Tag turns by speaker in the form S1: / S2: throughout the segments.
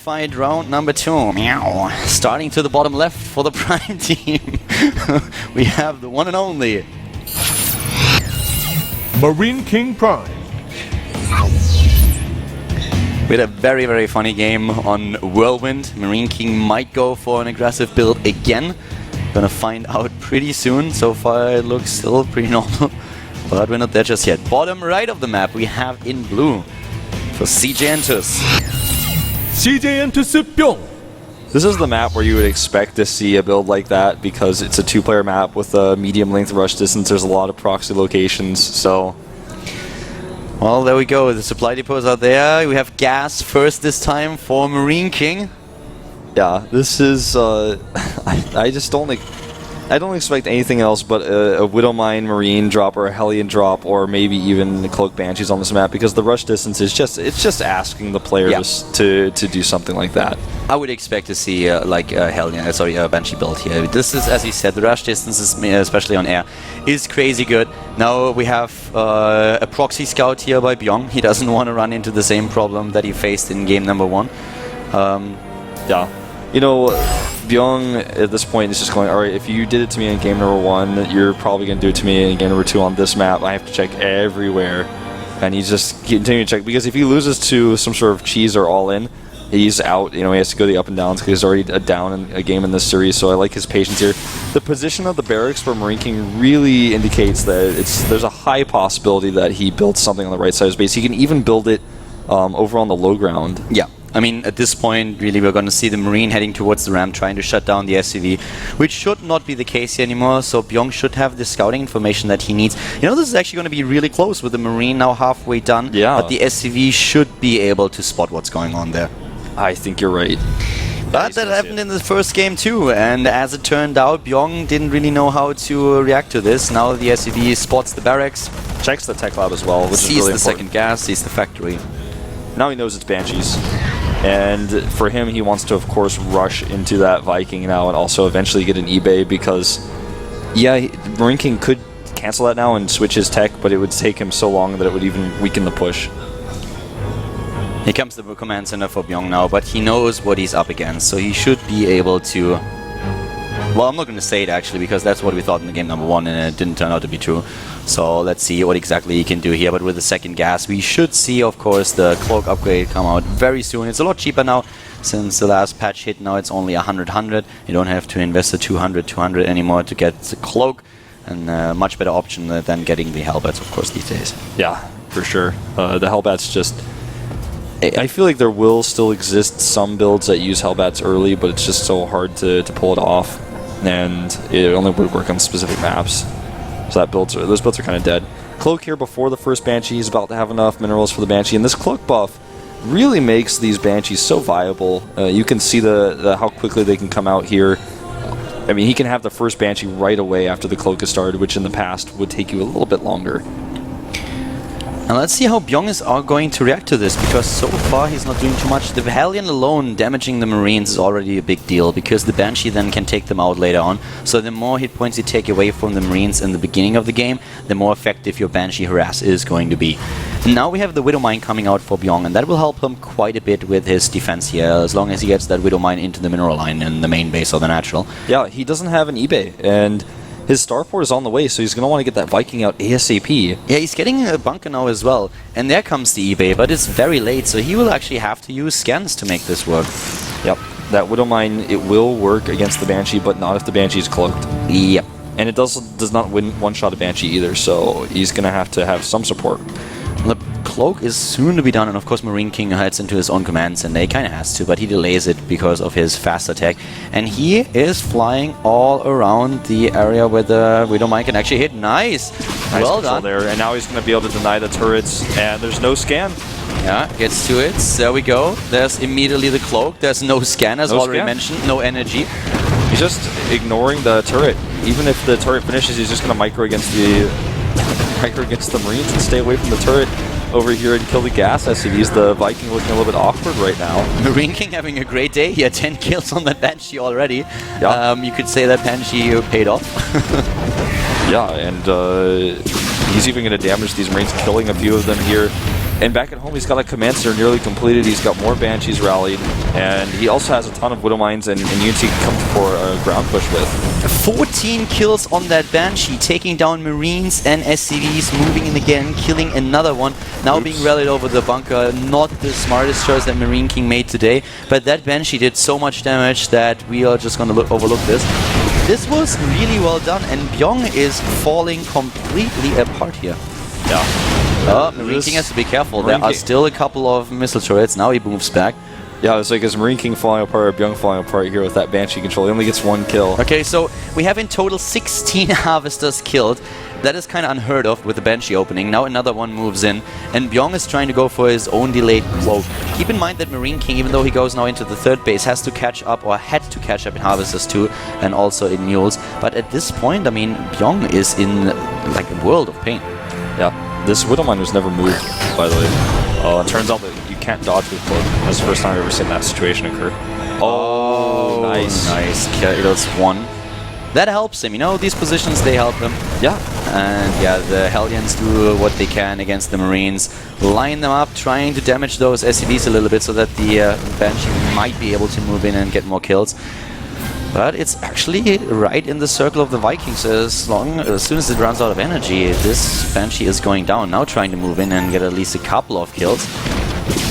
S1: fight round number 2. Meow. Starting to the bottom left for the Prime team. We have the one and only
S2: MarineKing Prime.
S1: We had a very, very funny game on Whirlwind. MarineKing might go for an aggressive build again. Gonna find out pretty soon. So far it looks still pretty normal, but we're not there just yet. Bottom right of the map we have in blue for CJ Entus.
S2: CJ Entus Bbyong.
S3: This is the map where you would expect to see a build like that because it's a 2-player map with a medium length rush distance. There's a lot of proxy locations, so...
S1: Well, there we go. The supply depots are there. We have gas first this time for MarineKing.
S3: Yeah, this is... I just don't like... I don't expect anything else but a Widowmine Marine drop or a Hellion drop or maybe even the Cloak Banshees on this map because the rush distance is just asking the players to do something like that.
S1: I would expect to see like a Hellion, a Banshee build here. This is, as you said, the rush distance, is, especially on air, is crazy good. Now we have a proxy scout here by Bbyong. He doesn't want to run into the same problem that he faced in game number 1.
S3: Yeah. You know, Bbyong at this point is just going, alright, if you did it to me in game number 1, you're probably going to do it to me in game number 2 on this map. I have to check everywhere. And he's just continuing to check, because if he loses to some sort of cheese or all-in, he's out. You know, he has to go the up and downs because he's already down in a game in this series, so I like his patience here. The position of the barracks for MarineKing really indicates that there's a high possibility that he builds something on the right side of his base. He can even build it over on the low ground.
S1: Yeah. I mean, at this point, really, we're going to see the Marine heading towards the ramp, trying to shut down the SCV, which should not be the case here anymore, so Bbyong should have the scouting information that he needs. You know, this is actually going to be really close with the Marine now halfway done, but the SCV should be able to spot what's going on there.
S3: I think you're right.
S1: But that happened in the first game too, and as it turned out, Bbyong didn't really know how to react to this. Now the SCV spots the barracks,
S3: checks the tech lab as well, which is really important.
S1: Sees the second gas, sees the factory.
S3: Now he knows it's Banshees. And for him, he wants to, of course, rush into that Viking now and also eventually get an eBay because, yeah, MarineKing could cancel that now and switch his tech, but it would take him so long that it would even weaken the push.
S1: Here comes the command center for Bbyong now, but he knows what he's up against, so he should be able to... Well, I'm not going to say it actually, because that's what we thought in the game number 1, and it didn't turn out to be true. So let's see what exactly he can do here. But with the second gas, we should see, of course, the Cloak upgrade come out very soon. It's a lot cheaper now, since the last patch hit. Now it's only 100. You don't have to invest the 200 anymore to get the Cloak, and a much better option than getting the Hellbats, of course, these days.
S3: Yeah, for sure. The Hellbats just... I feel like there will still exist some builds that use Hellbats early, but it's just so hard to pull it off. And it only would work on specific maps. So those builds are kind of dead. Cloak here before the first Banshee is about to have enough minerals for the Banshee, and this Cloak buff really makes these Banshees so viable. You can see how quickly they can come out here. I mean, he can have the first Banshee right away after the Cloak is started, which in the past would take you a little bit longer.
S1: And let's see how Bbyong is going to react to this, because so far he's not doing too much. The Hellion alone damaging the Marines is already a big deal, because the Banshee then can take them out later on. So the more hit points you take away from the Marines in the beginning of the game, the more effective your Banshee harass is going to be. And now we have the Widowmine coming out for Bbyong, and that will help him quite a bit with his defense here, as long as he gets that Widowmine into the mineral line in the main base or the natural.
S3: Yeah, he doesn't have an eBay, and his starport is on the way, so he's going to want to get that Viking out ASAP.
S1: Yeah, he's getting a bunker now as well. And there comes the eBay, but it's very late, so he will actually have to use scans to make this work.
S3: Yep, that Widowmine, it will work against the Banshee, but not if the Banshee is cloaked.
S1: Yep.
S3: And it does not one-shot a Banshee either, so he's going to have some support.
S1: The Cloak is soon to be done, and of course MarineKing heads into his own commands, and he kind of has to, but he delays it because of his fast attack. And he is flying all around the area where the Widowmine can actually hit. Nice! Well done.
S3: There, and now he's going to be able to deny the turrets, and there's no scan.
S1: Yeah, gets to it. There we go. There's immediately the Cloak. There's no scan, as already mentioned. No energy.
S3: He's just ignoring the turret. Even if the turret finishes, he's just going to micro against the Marines and stay away from the turret over here and kill the gas SCVs. The Viking looking a little bit awkward right now.
S1: MarineKing having a great day. He had 10 kills on that Banshee already.
S3: Yeah.
S1: You could say that Banshee paid off.
S3: Yeah, and he's even going to damage these Marines, killing a few of them here. And back at home, he's got a Command Center nearly completed. He's got more Banshees rallied. And he also has a ton of Widow Mines and units he can come for a ground push with.
S1: 14 kills on that Banshee, taking down Marines and SCVs, moving in again, killing another one. Now being rallied over the bunker. Not the smartest choice that MarineKing made today, but that Banshee did so much damage that we are just going to overlook this. This was really well done, and Bbyong is falling completely apart here.
S3: Yeah.
S1: MarineKing has to be careful. There are still a couple of missile turrets. Now he moves back.
S3: Yeah, it's like as MarineKing falling apart, Bbyong falling apart here with that Banshee control. He only gets 1 kill.
S1: Okay, so we have in total 16 Harvesters killed. That is kind of unheard of with the Banshee opening. Now another one moves in, and Bbyong is trying to go for his own delayed cloak. Keep in mind that MarineKing, even though he goes now into the 3rd base, has to catch up, or had to catch up in Harvesters too, and also in Mules. But at this point, I mean, Bbyong is in like a world of pain.
S3: Yeah, this Widow Mine was never moved, by the way. It turns out that you can't dodge with cloak. That's the first time I've ever seen that situation occur. Oh, nice.
S1: Nice. Kills 1. That helps him, you know, these positions, they help him.
S3: Yeah.
S1: And yeah, the Hellions do what they can against the Marines. Line them up, trying to damage those SCVs a little bit so that the Banshee might be able to move in and get more kills. But it's actually right in the circle of the Vikings. As soon as it runs out of energy, this Banshee is going down. Now trying to move in and get at least a couple of kills.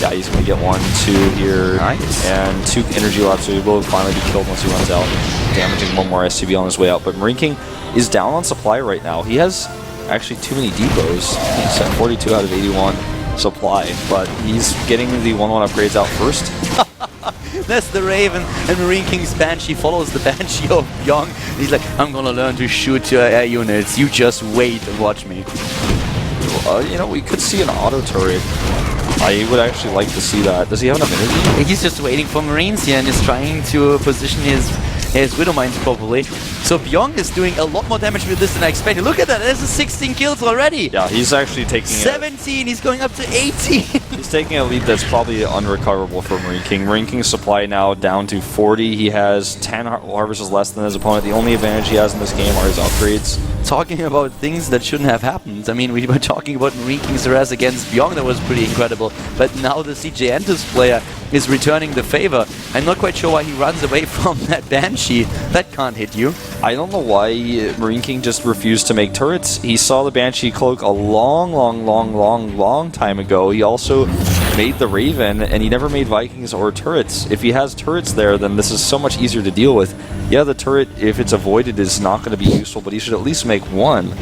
S3: Yeah, he's going to get 1, 2 here,
S1: nice.
S3: And 2 energy left, so he will finally be killed once he runs out, damaging 1 more SCV on his way out. But MarineKing is down on supply right now. He has actually too many depots. He's at 42 out of 81 supply, but he's getting the 1-1 upgrades out first.
S1: That's the Raven, and MarineKing's Banshee follows the Banshee of Bbyong. He's like, I'm gonna learn to shoot air units. You just wait and watch me.
S3: You know, we could see an auto turret. I would actually like to see that. Does he have enough energy?
S1: He's just waiting for Marines here and is trying to position his Widow Mines properly. So Bbyong is doing a lot more damage with this than I expected. Look at that, there's 16 kills already!
S3: Yeah, he's actually taking
S1: 17, he's going up to 18!
S3: He's taking a lead that's probably unrecoverable for MarineKing. MarineKing's supply now down to 40. He has 10 harvests less than his opponent. The only advantage he has in this game are his upgrades.
S1: Talking about things that shouldn't have happened. I mean, we were talking about MarineKing's harass against Bbyong, that was pretty incredible. But now the CJ Entus player is returning the favor. I'm not quite sure why he runs away from that Banshee. That can't hit you.
S3: I don't know why MarineKing just refused to make turrets. He saw the Banshee cloak a long time ago. He also made the Raven, and he never made Vikings or turrets. If he has turrets there, then this is so much easier to deal with. Yeah, the turret, if it's avoided, is not going to be useful, but he should at least make 1.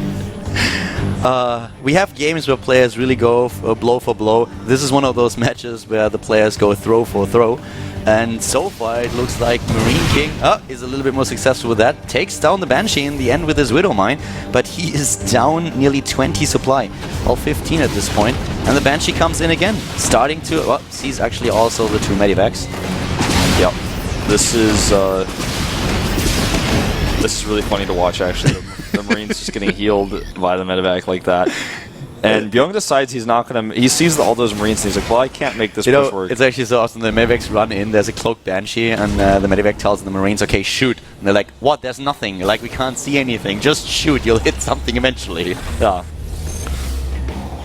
S1: We have games where players really go blow for blow. This is one of those matches where the players go throw for throw. And so far it looks like MarineKing is a little bit more successful with that. Takes down the Banshee in the end with his Widow Mine, but he is down nearly 20 supply. All 15 at this point. And the Banshee comes in again, starting to... sees actually also the 2 Medivacs.
S3: Yep. This is really funny to watch, actually. The Marines just getting healed by the medevac like that. And Bbyong decides he's not going to... He sees all those Marines and he's like, well, I can't make this push work.
S1: It's actually so awesome. The Medivacs run in, there's a cloaked Banshee, and the Medivac tells the Marines, okay, shoot. And they're like, what? There's nothing. Like, we can't see anything. Just shoot. You'll hit something eventually.
S3: Yeah.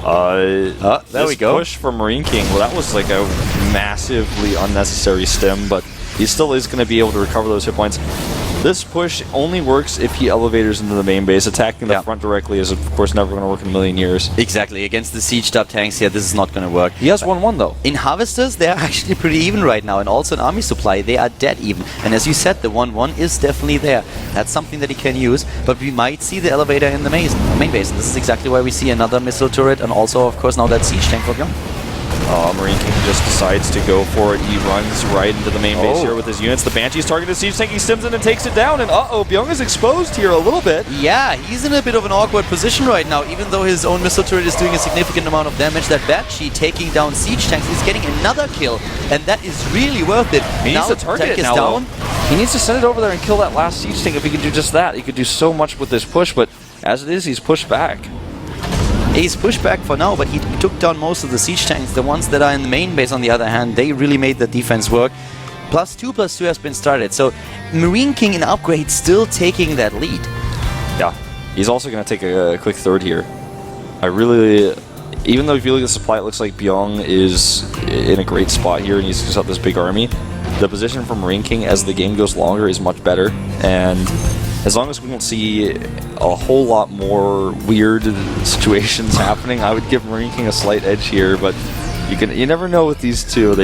S1: There we go.
S3: Push from MarineKing, well, that was like a massively unnecessary stim, but he still is going to be able to recover those hit points. This push only works if he elevators into the main base. Attacking the front directly is, of course, never going to work in a million years.
S1: Exactly. Against the siege-up tanks here, this is not going to work.
S3: He has 1-1, though.
S1: In Harvesters, they're actually pretty even right now, and also in Army Supply, they are dead even. And as you said, the 1-1 is definitely there. That's something that he can use, but we might see the elevator in the main base, and this is exactly why we see another missile turret, and also, of course, now that siege tank for Bbyong.
S3: MarineKing just decides to go for it. He runs right into the main base here with his units. The Banshee's targeted siege tank. He stims in and takes it down. And Bbyong is exposed here a little bit.
S1: Yeah, he's in a bit of an awkward position right now. Even though his own missile turret is doing a significant amount of damage, that Banshee taking down siege tanks is getting another kill. And that is really worth it.
S3: He needs to target it now, down. He needs to send it over there and kill that last siege tank. If he can do just that, he could do so much with this push. But as it is, he's pushed back.
S1: He's pushed back for now, but he took down most of the siege tanks. The ones that are in the main base, on the other hand, they really made the defense work. +2/+2 has been started, so MarineKing in upgrade still taking that lead.
S3: Yeah, he's also going to take a quick third here. even though if you look at the supply, it looks like Bbyong is in a great spot here, and he's just got this big army. The position for MarineKing as the game goes longer is much better, and as long as we don't see a whole lot more weird situations happening, I would give MarineKing a slight edge here. But you never know with these two.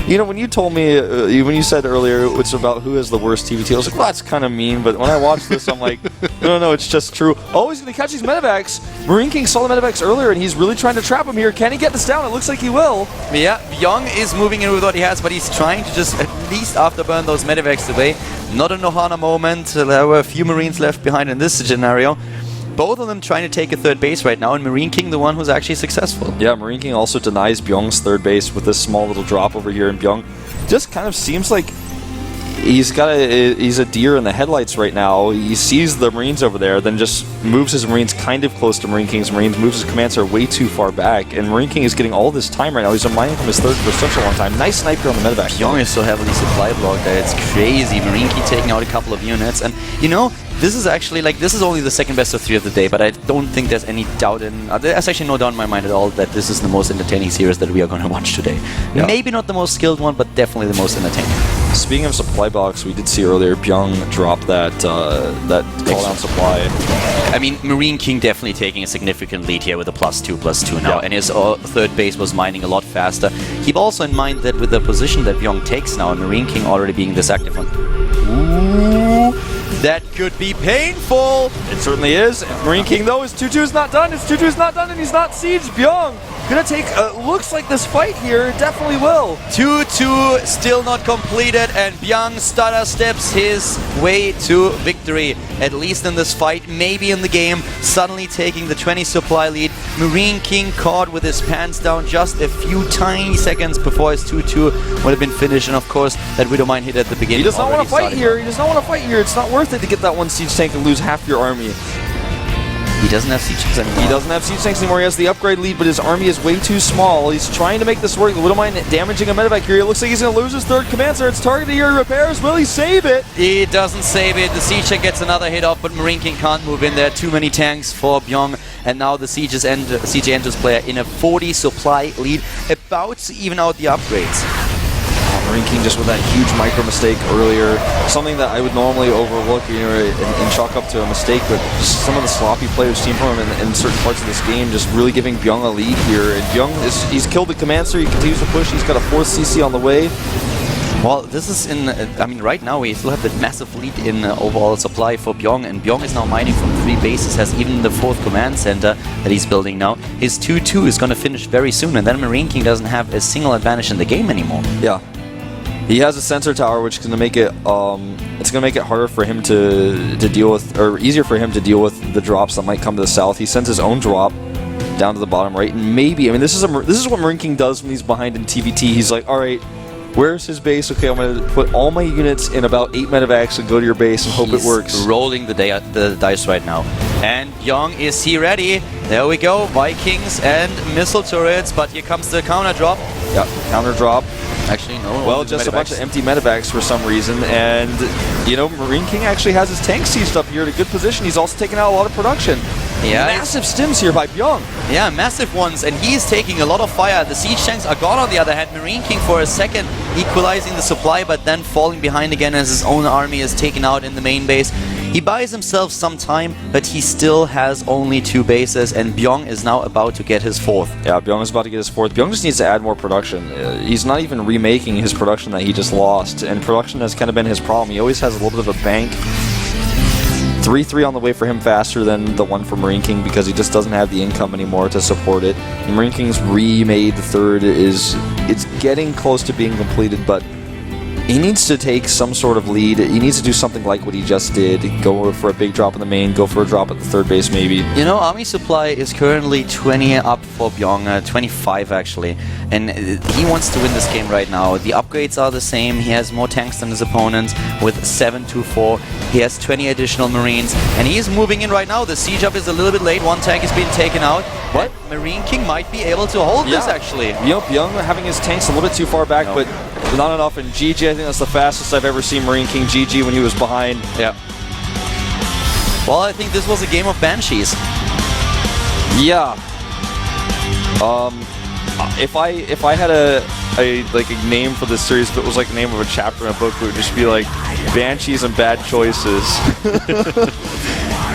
S3: You know, when you told me, when you said earlier it's about who has the worst TVT, I was like, well, that's kind of mean. But when I watched this, I'm like, no, it's just true. Oh, he's going to catch these medevacs. MarineKing saw the medevacs earlier, and he's really trying to trap him here. Can he get this down? It looks like he will.
S1: Yeah, Bbyong is moving in with what he has, but he's trying to just at least afterburn those medevacs away. Not a Nohana moment. There were a few Marines left behind in this scenario. Both of them trying to take a third base right now, and MarineKing the one who's actually successful.
S3: Yeah, MarineKing also denies Bbyong's third base with this small little drop over here, and Bbyong just kind of seems like he's a deer in the headlights right now. He sees the Marines over there, then just moves his Marines kind of close to MarineKing's Marines, moves his command center way too far back, and MarineKing is getting all this time right now. He's been mining from his third for such a long time. Nice sniper on the medevac.
S1: Bbyong is so heavily supply blocked that it's crazy. MarineKing taking out a couple of units, and you know, this is actually this is only the second best of 3 of the day, but I don't think there's any doubt there's actually no doubt in my mind at all that this is the most entertaining series that we are going to watch today. Yeah. Maybe not the most skilled one, but definitely the most entertaining.
S3: Speaking of supply blocks, we did see earlier Bbyong drop that call down supply.
S1: I mean, MarineKing definitely taking a significant lead here with a +2/+2 now, and his third base was mining a lot faster. Keep also in mind that with the position that Bbyong takes now, and MarineKing already being this active one. Ooh, that could be painful!
S3: It certainly is. MarineKing though, his 2-2 is not done. His 2-2 is not done, and he's not sieged. Bbyong gonna take, looks like this fight here definitely will.
S1: 2-2 still not completed, and Bbyong stutter steps his way to victory. At least in this fight, maybe in the game, suddenly taking the 20 supply lead. MarineKing caught with his pants down just a few tiny seconds before his 2-2 would have been finished, and of course, that Widow Mine hit at the beginning.
S3: He does not want to fight here. He does not want to fight here. It's not worth it to get that one siege tank and lose half your army.
S1: He doesn't have siege tanks anymore.
S3: He doesn't have siege tanks anymore. He has the upgrade lead, but his army is way too small. He's trying to make this work. The Widow Mine damaging a medevac here. It looks like he's going to lose his third command center. It's targeted here. Repairs. Will he save it?
S1: He doesn't save it. The siege tank gets another hit off, but MarineKing can't move in there. Too many tanks for Bbyong, and now the siege enters player in a 40 supply lead, about to even out the upgrades.
S3: MarineKing just with that huge micro mistake earlier, something that I would normally overlook, you know, and chalk up to a mistake, but just some of the sloppy play we've seen from him in certain parts of this game, just really giving Bbyong a lead here. And Bbyong he's killed the command center. He continues to push. He's got a 4th CC on the way.
S1: Well, this is I mean, right now we still have the massive lead in overall supply for Bbyong, and Bbyong is now mining from 3 bases, has even the 4th command center that he's building now. His 2-2 is going to finish very soon, and then MarineKing doesn't have a single advantage in the game anymore.
S3: Yeah. He has a sensor tower, which is going to make it it's going to make it harder for him to deal with, or easier for him to deal with the drops that might come to the south. He sends his own drop down to the bottom right, and maybe, I mean, this is what MarineKing does when he's behind in TVT. He's like, all right, where's his base? Okay, I'm going to put all my units in about 8 medevacs and go to your base and hope it works.
S1: Rolling the dice right now. And Bbyong, is he ready? There we go, Vikings and missile turrets, but here comes the counter drop.
S3: Yeah, counter drop.
S1: Actually, no.
S3: Well, just a bunch of empty medevacs for some reason, and, you know, MarineKing actually has his tank sieged up here in a good position. He's also taking out a lot of production. Yeah. Massive stims here by Bbyong.
S1: Yeah, massive ones, and he's taking a lot of fire. The siege tanks are gone on the other hand. MarineKing for a second equalizing the supply, but then falling behind again as his own army is taken out in the main base. He buys himself some time, but he still has only 2 bases, and Bbyong is now about to get his 4th.
S3: Yeah, Bbyong is about to get his 4th. Bbyong just needs to add more production. He's not even remaking his production that he just lost, and production has kind of been his problem. He always has a little bit of a bank. 3-3 on the way for him faster than the one for MarineKing because he just doesn't have the income anymore to support it. And MarineKing's remade third it's getting close to being completed, but he needs to take some sort of lead. He needs to do something like what he just did. Go for a big drop in the main, go for a drop at the third base maybe.
S1: You know, army supply is currently 20 up for Bbyong, 25 actually. And he wants to win this game right now. The upgrades are the same. He has more tanks than his opponents with 7-4. He has 20 additional Marines. And he is moving in right now. The siege up is a little bit late. One tank is being taken out. But MarineKing might be able to hold this actually.
S3: You know, Bbyong having his tanks a little bit too far back, but not enough. And GG, I think that's the fastest I've ever seen MarineKing GG when he was behind.
S1: Yeah. Well, I think this was a game of Banshees.
S3: Yeah. If I had a like a name for this series, if it was like the name of a chapter in a book, it would just be like Banshees and Bad Choices.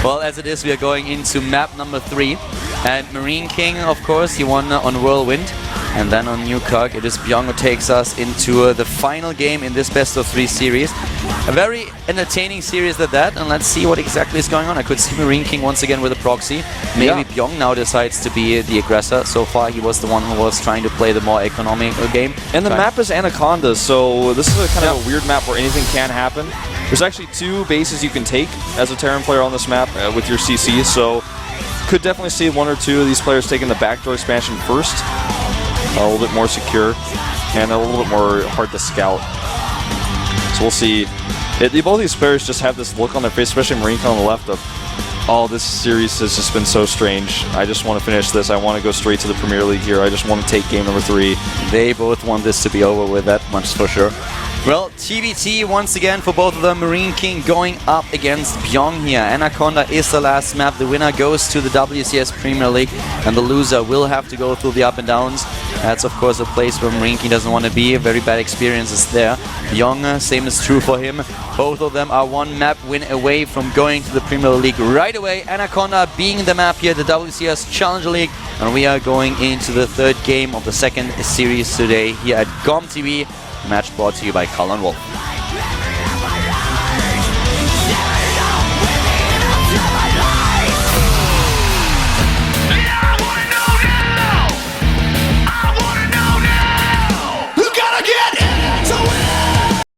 S1: Well, as it is, we are going into map number 3. And MarineKing, of course, he won on Whirlwind. And then on Newcock, it is Bbyong who takes us into the final game in this best of 3 series. A very entertaining series at that, and let's see what exactly is going on. I could see MarineKing once again with a proxy. Maybe Bbyong now decides to be the aggressor. So far, he was the one who was trying to play the more economical game.
S3: And the map is Anaconda, so this is a kind of a weird map where anything can happen. There's actually 2 bases you can take as a Terran player on this map with your CC, so could definitely see 1 or 2 of these players taking the backdoor expansion first. A little bit more secure and a little bit more hard to scout. So we'll see. Both these players just have this look on their face, especially MarineKing on the left, of, oh, this series has just been so strange. I just want to finish this. I want to go straight to the Premier League here. I just want to take game number 3.
S1: They both want this to be over with, that much for sure. Well, TBT once again for both of them. MarineKing going up against Bbyong here. Anaconda is the last map. The winner goes to the WCS Premier League, and the loser will have to go through the up and downs. That's of course a place where MarineKing doesn't want to be. Very bad experiences there. Bbyong, same is true for him. Both of them are 1 map win away from going to the Premier League right away. Anaconda being the map here, the WCS Challenger League. And we are going into the 3rd game of the 2nd series today here at GOMTV. Match brought to you by Carl and Wolf.